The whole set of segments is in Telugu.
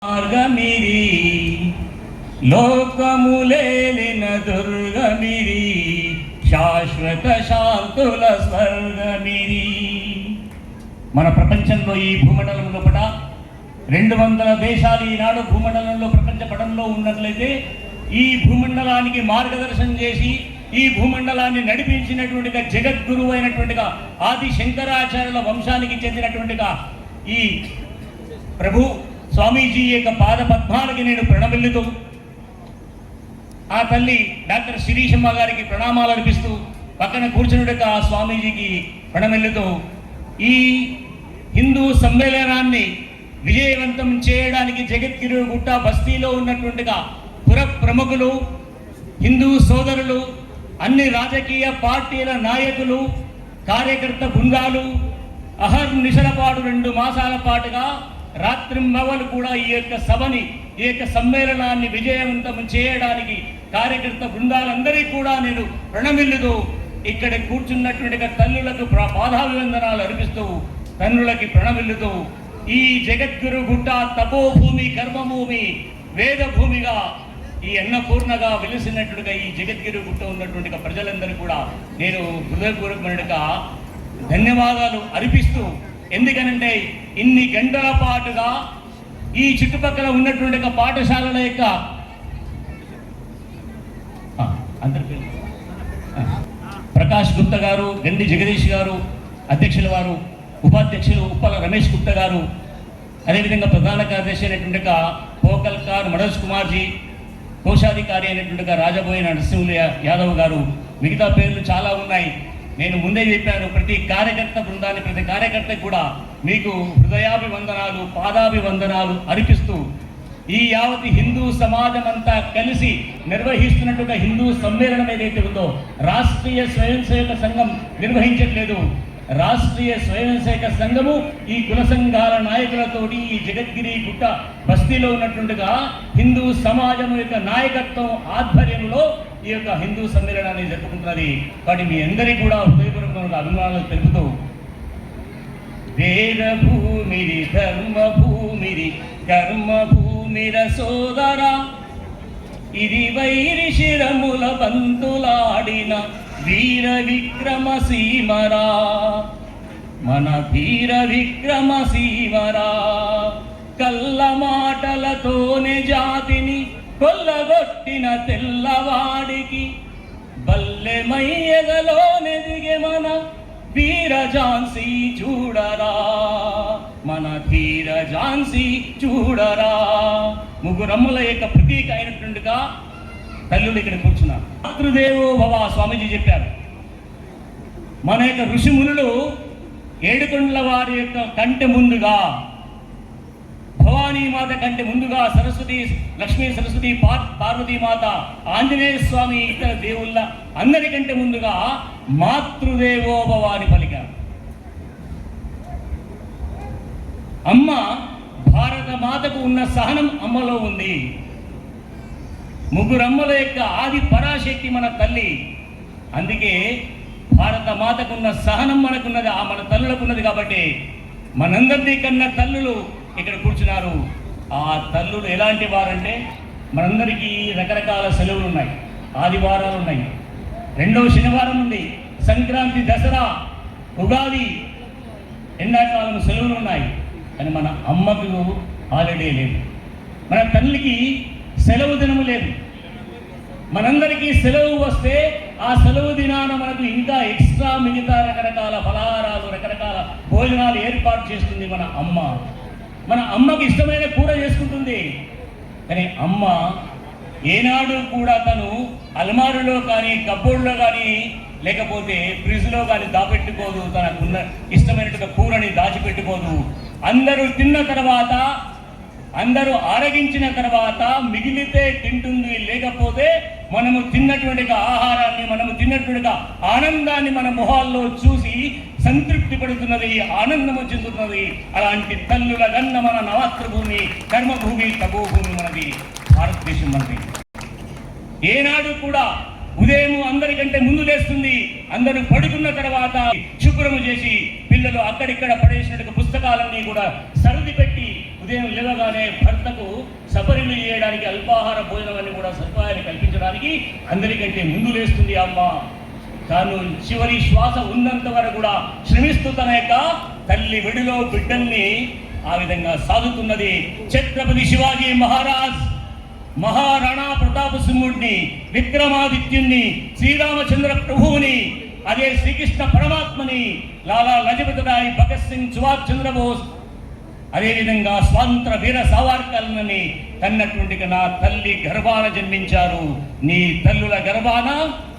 మార్గమిరి లోకములేలిన దుర్గమిరి శాశ్వత శాంతుల స్వర్గమిరి. మన ప్రపంచంలో ఈ భూమండలం లోపల 200 దేశాలు ఈనాడు భూమండలంలో ప్రపంచ పటంలో ఉన్నట్లయితే ఈ భూమండలానికి మార్గదర్శనం చేసి ఈ భూమండలాన్ని నడిపించినటువంటిగా జగద్గురువు అయినటువంటిగా ఆది శంకరాచార్యుల వంశానికి చెందినటువంటిగా ఈ ప్రభు స్వామీజీ యొక్క పాద పద్మాలకి నేను ప్రణమిల్లుతూ ఆ తల్లి డాక్టర్ శిరీషమ్మ గారికి ప్రణామాలు అర్పిస్తూ పక్కన కూర్చున్నట్టుగా ఆ స్వామీజీకి ప్రణమిల్లుతూ ఈ హిందూ సమ్మేళనాన్ని విజయవంతం చేయడానికి జగద్గిరి గుట్ట బస్తీలో ఉన్నటువంటిగా పుర ప్రముఖులు, హిందూ సోదరులు, అన్ని రాజకీయ పార్టీల నాయకులు, కార్యకర్త బృందాలు అహర్నిశల పాటు 2 మాసాల పాటుగా రాత్రింబవలు కూడా ఈ యొక్క సభని, ఈ యొక్క సమ్మేళనాన్ని విజయవంతం చేయడానికి కార్యకర్త బృందాలందరికీ కూడా నేను ప్రణమిల్లుతూ ఇక్కడ కూర్చున్నటువంటి తల్లులకు పాదాభివందనాలు అర్పిస్తూ తన్నులకి ప్రణమిల్లుతూ ఈ జగద్గురు గుట్ట తపోభూమి, కర్మభూమి, వేదభూమిగా ఈ అన్నపూర్ణగా వెలిసినట్టుగా ఈ జగద్గిరి గుట్ట ఉన్నటువంటి ప్రజలందరూ కూడా నేను హృదయపూర్వకమైనట్టుగా ధన్యవాదాలు అర్పిస్తూ, ఎందుకనంటే ఇన్ని గంటల పాటుగా ఈ చుట్టుపక్కల ఉన్నటువంటి పాఠశాలల యొక్క ప్రకాష్ గుప్తా గారు, గండి జగదీష్ గారు అధ్యక్షుల వారు, ఉపాధ్యక్షులు ఉప్పల రమేష్ గుప్తా గారు, అదేవిధంగా ప్రధాన కార్యదర్శి అయినటువంటి పోకల్కార్ మనోజ్ కుమార్జీ, కోశాధికారి అయినటువంటి రాజబోయిన నరసింహులు యాదవ్ గారు, మిగతా పేర్లు చాలా ఉన్నాయి. నేను ముందే చెప్పాను, ప్రతి కార్యకర్త బృందాన్ని, ప్రతి కార్యకర్తకు కూడా మీకు హృదయాభివందనాలు, పాదాభివందనాలు అర్పిస్తూ ఈ యావతి హిందూ సమాజం అంతా కలిసి నిర్వహిస్తున్నట్టుగా హిందూ సమ్మేళనం ఏదైతే ఉందో రాష్ట్రీయ స్వయం సేవక సంఘం నిర్వహించట్లేదు. రాష్ట్రీయ స్వయం సేవక సంఘము ఈ కుల సంఘాల నాయకులతోటి ఈ జగద్గిరి గుట్ట బస్తీలో ఉన్నట్టుగా హిందూ సమాజం యొక్క నాయకత్వం ఆధ్వర్యంలో ఈ యొక్క హిందూ సమ్మేళనాన్ని జరుపుకుంటున్నది. కాబట్టి మీ అందరికీ కూడా హృదయపూర్వకంగా అభిమానాలు తెలుపుతూ వేదభూమిరి ధర్మభూమిరి కర్మభూమిర సోదర ఇది వైరి శిరముల బంతులాడిన వీర విక్రమ సీమరా, మన వీర విక్రమ సీమరా. కళ్ళ మాటలతోనే జాతిని కొల్లగొట్టిన తెల్లవాడికి బల్లెమయ్యగలోనే దిగే మన వీర ఝాన్సీ చూడరా, మన వీర ఝాన్సీ చూడరా. ముగ్గురమ్ముల యొక్క ప్రతీక అయినట్టుగా తల్లులు ఇక్కడ కూర్చున్నారు. మాతృదేవో భవ స్వామీజీ చెప్పారు. మన యొక్క ఋషిమునులు ఏడుకొండల వారి యొక్క కంటే ముందుగా, భవానీ మాత కంటే ముందుగా సరస్వతి, లక్ష్మీ సరస్వతి, పార్వతీమాత, ఆంజనేయ స్వామి, ఇతర దేవుళ్ళ అందరికంటే ముందుగా మాతృదేవోభవ అని పలికారు. అమ్మ, భారత మాతకు ఉన్న సహనం అమ్మలో ఉంది. ముగ్గురమ్మల యొక్క ఆది పరాశక్తి మన తల్లి. అందుకే భారత మాతకున్న సహనం మనకున్నది, మన తల్లులకున్నది. కాబట్టి మనందరినీ కన్న తల్లులు ఇక్కడ కూర్చున్నారు. ఆ తల్లులు ఎలాంటి వారంటే, మనందరికీ రకరకాల సెలవులు ఉన్నాయి, ఆదివారాలు ఉన్నాయి, 2వ శనివారం ఉంది, సంక్రాంతి, దసరా, ఉగాది, ఎండాకాలం సెలవులు ఉన్నాయి. కానీ మన అమ్మకు హాలిడే లేదు, మన తల్లికి సెలవు దినము లేదు. మనందరికీ సెలవు వస్తే ఆ సెలవు దినాన మనకు ఇంకా ఎక్స్ట్రా మిగతా రకరకాల ఫలహారాలు, రకరకాల భోజనాలు ఏర్పాటు చేస్తుంది మన అమ్మ. మన అమ్మకి ఇష్టమైన కూర చేసుకుంటుంది. కానీ అమ్మ ఏనాడు కూడా తను అల్మారులో కానీ, కబ్బోర్డ్లో కానీ, లేకపోతే ఫ్రిడ్జ్లో కానీ దాపెట్టుకోదు. తనకున్న ఇష్టమైనట్టుగా కూరని దాచిపెట్టుకోదు. అందరూ తిన్న తర్వాత, అందరూ ఆరగించిన తర్వాత మిగిలితే తింటుంది, లేకపోతే మనము తిన్నటువంటి ఆహారాన్ని, మనము తిన్నటువంటి ఆనందాన్ని మన మొహాల్లో చూసి సంతృప్తి పడుతున్నది, ఆనందము చెందుతున్నది. అలాంటి తల్లుల గన్న మన నవాత్రభూమి, కర్మభూమి, తపోభూమి మనది, భారతదేశం మనది. ఏనాడు కూడా ఉదయం అందరికంటే ముందు లేస్తుంది. అందరూ పడుకున్న తర్వాత శుభ్రము చేసి పిల్లలు అక్కడిక్కడ పడేసినట్టుగా పుస్తకాలన్నీ కూడా సర్ది పెట్టి ఉదయం లేవగానే భర్తకు సపర్యలు చేయడానికి అల్పాహార భోజనం అన్ని కూడా సదుపాయాలు కల్పించడానికి అందరికంటే ముందు లేస్తుంది అమ్మ. తాను చివరి శ్వాస ఉన్నంత వరకు కూడా శ్రమిస్తూ తన యొక్క తల్లి వెడిలో బిడ్డల్ని ఆ విధంగా సాగుతున్నది. ఛత్రపతి శివాజీ మహారాజ్ మహారాణా ప్రతాప సింహుడిని, విక్రమాదిత్యుణ్ణి, శ్రీరామచంద్ర ప్రభువుని, అదే శ్రీకృష్ణ పరమాత్మని, లాలా లజపతి రాయ్, భగత్ సింగ్, సుభాష్ చంద్రబోస్, అదేవిధంగా స్వాతంత్ర వీర సావర్కర్లని కన్నటువంటి నా తల్లి గర్భాన జన్మించారు. నీ తల్లుల గర్భాన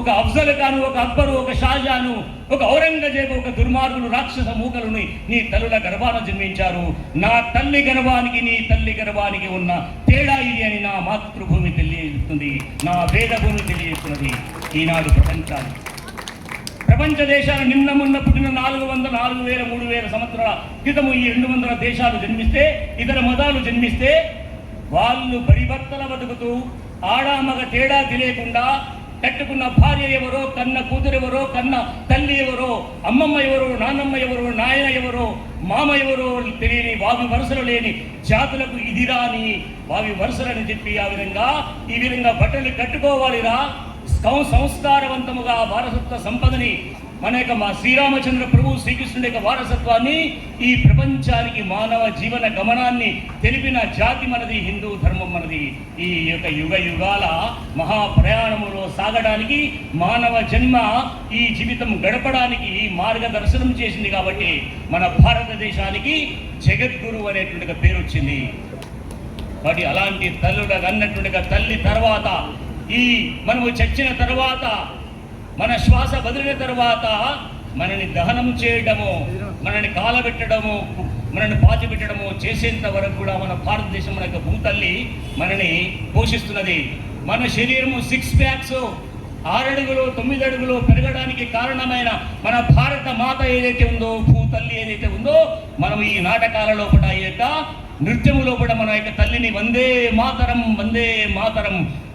ఒక అఫ్జల్ ఖాను, ఒక అక్బరు, ఒక షాజాను, ఒక ఔరంగజేబు, ఒక దుర్మార్గులు, రాక్షస మూకలుని నీ తల్లుల గర్భాన జన్మించారు. నా తల్లి గర్భానికి నీ తల్లి గర్భానికి ఉన్న తేడా ఇది అని నా మాతృభూమి తెలియజేస్తుంది, నా వేదభూమి తెలియజేస్తున్నది. ఈనాడు ప్రపంచ దేశాలు నిన్న మొన్న పుట్టిన 400, 4000, 3000 సంవత్సరాల క్రితము ఈ 200 దేశాలు జన్మిస్తే, ఇతర మతాలు జన్మిస్తే వాళ్ళు బరిభర్తల బతుకుతూ ఆడామగ తేడా తెలియకుండా కట్టుకున్న భార్య ఎవరో, కన్న కూతురు ఎవరో, కన్న తల్లి ఎవరో, అమ్మమ్మ ఎవరో, నాన్నమ్మ ఎవరో, నాయన ఎవరో, మామ ఎవరో తెలియని వావి వరుసలు లేని జాతులకు ఇదిరా అని వావి వరుసలని చెప్పి ఈ విధంగా బట్టలు కట్టుకోవాలిరా. సంస్కారవంతముగా వారసత్వ సంపదని మా శ్రీరామచంద్ర ప్రభు శ్రీకృష్ణుడి యొక్క వారసత్వాన్ని ఈ ప్రపంచానికి మానవ జీవన గమనాన్ని తెలిపిన జాతి మనది, హిందూ ధర్మం మనది. ఈ యొక్క యుగ యుగాల మహాప్రయాణములో సాగడానికి, మానవ జన్మ ఈ జీవితం గడపడానికి మార్గదర్శనం చేసింది. కాబట్టి మన భారతదేశానికి జగద్గురు అనేటువంటి పేరు వచ్చింది. కాబట్టి అలాంటి తల్లులకు అన్నటువంటి తల్లి తర్వాత, ఈ మనము చచ్చిన తర్వాత, మన శ్వాస వదిలిన తర్వాత మనని దహనం చేయడము, మనని కాలబెట్టడము, మనని పాతిపెట్టడము చేసేంత వరకు కూడా మన భారతదేశం మన యొక్క భూతల్లి మనని పోషిస్తున్నది. మన శరీరము 6 ప్యాక్స్ 6 అడుగులు 9 అడుగులు పెరగడానికి కారణమైన మన భారత మాత ఏదైతే ఉందో, భూతల్లి ఏదైతే ఉందో, మనం ఈ నాటకాల లోపల ఈ యొక్క నృత్యము లోపల మన యొక్క తల్లిని వందే మాతరం, వందే మాతరం,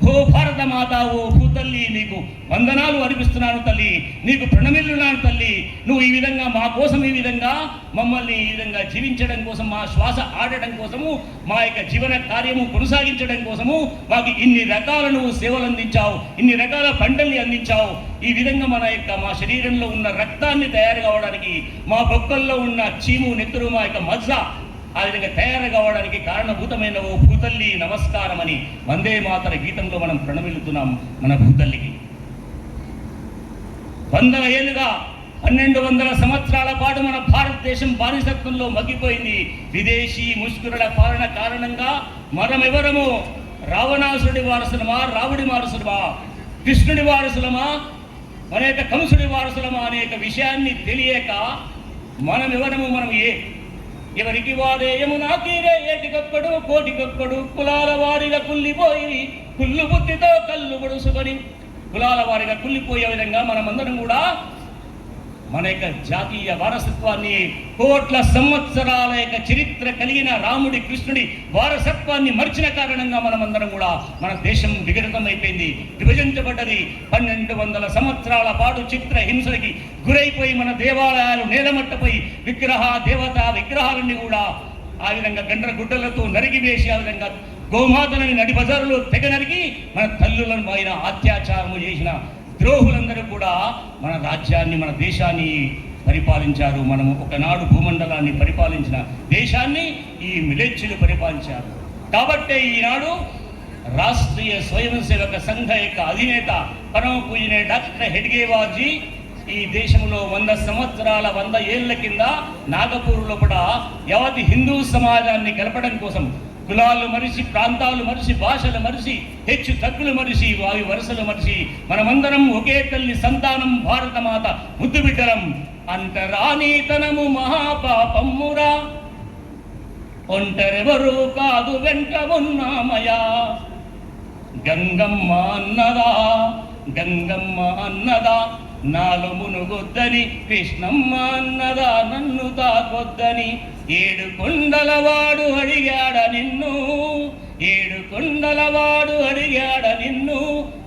ఓ భారత మాత, ఓ భూతల్లి నీకు వందనాలు అర్పిస్తున్నాను తల్లి, నీకు ప్రణమిల్లున్నాను తల్లి. నువ్వు ఈ విధంగా మా కోసం, ఈ విధంగా మమ్మల్ని ఈ విధంగా జీవించడం కోసం, మా శ్వాస ఆడటం కోసము, మా యొక్క జీవన కార్యము కొనసాగించడం కోసము మాకు ఇన్ని రకాల నువ్వు సేవలు అందించావు, ఇన్ని రకాల పంటల్ని అందించావు. ఈ విధంగా మా శరీరంలో ఉన్న రక్తాన్ని తయారు కావడానికి, మా బొక్కల్లో ఉన్న చీము, నెత్తురు, మా యొక్క మజ్జ ఆ విధంగా తయారు కావడానికి కారణభూతమైన ఓ భూతల్లి నమస్కారం అని వందే మాతర గీతంలో మనం ప్రణమిల్లుతున్నాం మన భూతల్లికి. 100 ఏళ్ళుగా 1200 సంవత్సరాల పాటు మన భారతదేశం బానిసత్వంలో మగ్గిపోయింది. విదేశీ ముష్కరుల పాలన కారణంగా మనమెవరము రావణాసురుడి వారసులమా, రావుడి వారసులమా, కృష్ణుడి వారసులమా, మన యొక్క కంసుడి వారసులమా అనేక విషయాన్ని తెలియక మనమెవరము, మనం ఎవరికి వారేయము నాకీరే, ఏటికొక్కడు కోటికొక్కడు, కులాల వారిగా కుళ్ళిపోయి కుళ్ళు బుద్ధితో కళ్ళు పొడుసుకొని కులాల వారిగా కుళ్ళిపోయే విధంగా మనమందరం కూడా మన యొక్క జాతీయ వారసత్వాన్ని, కోట్ల సంవత్సరాల యొక్క చరిత్ర కలిగిన రాముడి, కృష్ణుడి వారసత్వాన్ని మర్చిన కారణంగా మనమందరం కూడా మన దేశం విఘటితమైపోయింది, విభజించబడ్డది. 1200 సంవత్సరాల పాటు చిత్ర హింసలకి గురైపోయి మన దేవాలయాలు నేలమట్టపోయి దేవతా విగ్రహాలన్నీ కూడా ఆ విధంగా గండ్ర గుడ్డలతో నరికివేసి, ఆ విధంగా గోమాతలని నడి బజారులో తెగ నరికి మన తల్లులను ఆయన అత్యాచారము చేసిన ద్రోహులందరూ కూడా మన రాజ్యాన్ని, మన దేశాన్ని పరిపాలించారు. మనము ఒకనాడు భూమండలాన్ని పరిపాలించిన దేశాన్ని ఈ మిలేచ్చులు పరిపాలించారు. కాబట్టే ఈనాడు రాష్ట్రీయ స్వయం సేవక సంఘ యొక్క అధినేత పరమ పూజనే డాక్టర్ హెడ్గేవార్జీ ఈ దేశంలో 100 సంవత్సరాల 100 ఏళ్ల కింద నాగపూర్ లోపల యావత్ హిందూ సమాజాన్ని కలపడం కోసం కులాలు మరిచి, ప్రాంతాలు మరిచి, భాషలు మరిచి, హెచ్చు తగ్గులు మరిచి, వావి వరుసలు మరిచి మనమందరం ఒకే తల్లి సంతానం, భారతమాత ముద్దు బిడ్డలం. అంటరానీతనము మహాపాపమ్మురా, ఒంటరెవరు కాదు వెంట ఉన్నామయా. గంగమ్మ అన్నదా, గంగమ్మ అన్నదా నాలో మునుగొద్దని, కృష్ణమ్మ అన్నదా నన్ను తాకొద్దని. 7 కొండలవాడు అడిగాడ నిన్ను, 7 కొండలవాడు అడిగాడ నిన్ను,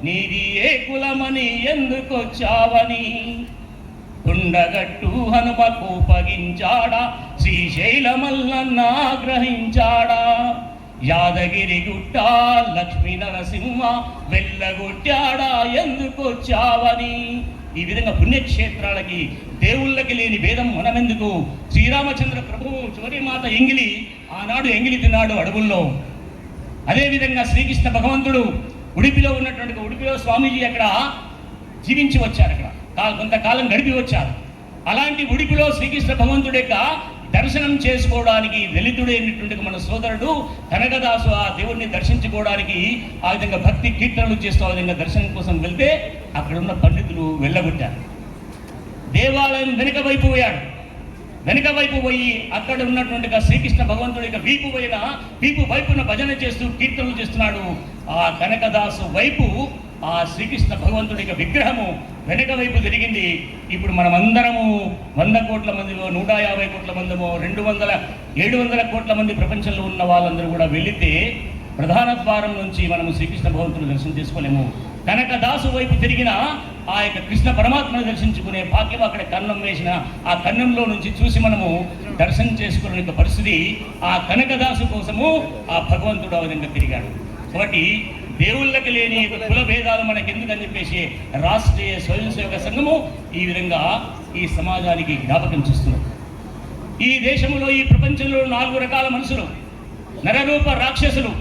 నీది ఏ కులమని ఎందుకొచ్చావని. కొండగట్టు హనుమ కోపగించాడా, శ్రీశైలమల్లన్న గ్రహించాడా, యాదగిరి గుట్ట లక్ష్మీ నరసింహ వెళ్ళగొట్టాడా ఎందుకొచ్చావని. ఈ విధంగా పుణ్యక్షేత్రాలకి దేవుళ్ళకి లేని భేదం మనమెందుకు. శ్రీరామచంద్ర ప్రభువు చివరి మాత ఎంగిలి ఆనాడు ఎంగిలి తిన్నాడు అడవుల్లో. అదేవిధంగా శ్రీకృష్ణ భగవంతుడు ఉడిపిలో ఉన్నటువంటి ఉడిపిలో స్వామీజీ అక్కడ జీవించి వచ్చారు, అక్కడ కొంతకాలం గడిపి వచ్చారు. అలాంటి ఉడిపిలో శ్రీకృష్ణ భగవంతుడి యొక్క దర్శనం చేసుకోవడానికి దళితుడైనటువంటి మన సోదరుడు కనకదాసు ఆ దేవుడిని దర్శించుకోవడానికి ఆ విధంగా భక్తి కీర్తనలు చేస్తూ ఆ విధంగా దర్శనం కోసం వెళ్తే అక్కడ ఉన్న పండితులు వెళ్ళగొట్టారు. దేవాలయం వెనుక వైపు పోయాడు. వెనుక వైపు పోయి అక్కడ ఉన్నటువంటి శ్రీకృష్ణ భగవంతుడి యొక్క వీపు వైపున భజన చేస్తూ కీర్తనలు చేస్తున్నాడు. ఆ కనకదాసు వైపు ఆ శ్రీకృష్ణ భగవంతుడి యొక్క విగ్రహము వెనుక వైపు తిరిగింది. ఇప్పుడు మనమందరము 100 కోట్ల మందిలో 150 కోట్ల మందిమో 700 కోట్ల మంది ప్రపంచంలో ఉన్న వాళ్ళందరూ కూడా వెళితే ప్రధాన ద్వారం నుంచి మనము శ్రీకృష్ణ భగవంతుని దర్శనం చేసుకోలేము. కనకదాసు వైపు తిరిగిన ఆ యొక్క కృష్ణ పరమాత్మను దర్శించుకునే భాగ్యం అక్కడ కన్నం వేసిన ఆ కన్నంలో నుంచి చూసి మనము దర్శనం చేసుకునే పరిస్థితి ఆ కనకదాసు కోసము ఆ భగవంతుడు ఆ విధంగా తిరిగాడు. కాబట్టి దేవుళ్ళకి లేని కుల భేదాలు మనకి ఎందుకని చెప్పేసి రాష్ట్రీయ స్వయం సేవక సంఘము ఈ విధంగా ఈ సమాజానికి జ్ఞాపకం చేస్తున్నారు. ఈ దేశంలో ఈ ప్రపంచంలో 4 రకాల మనుషులు, నరరూప రాక్షసులు.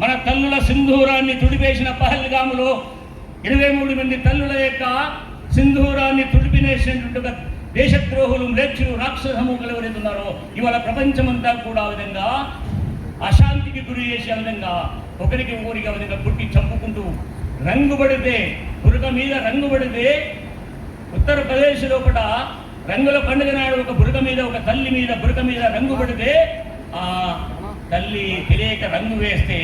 మన తల్లుల సింధూరాన్ని తుడిపేసిన పహల్గాములో 23 మంది తల్లుల యొక్క సింధూరాన్ని తుడిపినేసినటువంటి దేశద్రోహులు, మ్లేచ్చులు, రాక్షసము ఎవరైతే ఉన్నారో ఇవాళ ప్రపంచమంతా కూడా ఆ విధంగా అశాంతికి గురి చేసే విధంగా ఒకరికి ఊరికి ఆ విధంగా పుట్టి చంపుకుంటూ రంగుబడితే బురక మీద రంగుబడితే ఉత్తరప్రదేశ్ లోపల రంగుల పండుగ నాడు ఒక బురక మీద ఒక తల్లి మీద బురక మీద రంగు పడితే ఆ తల్లి తెలియక రంగు వేస్తే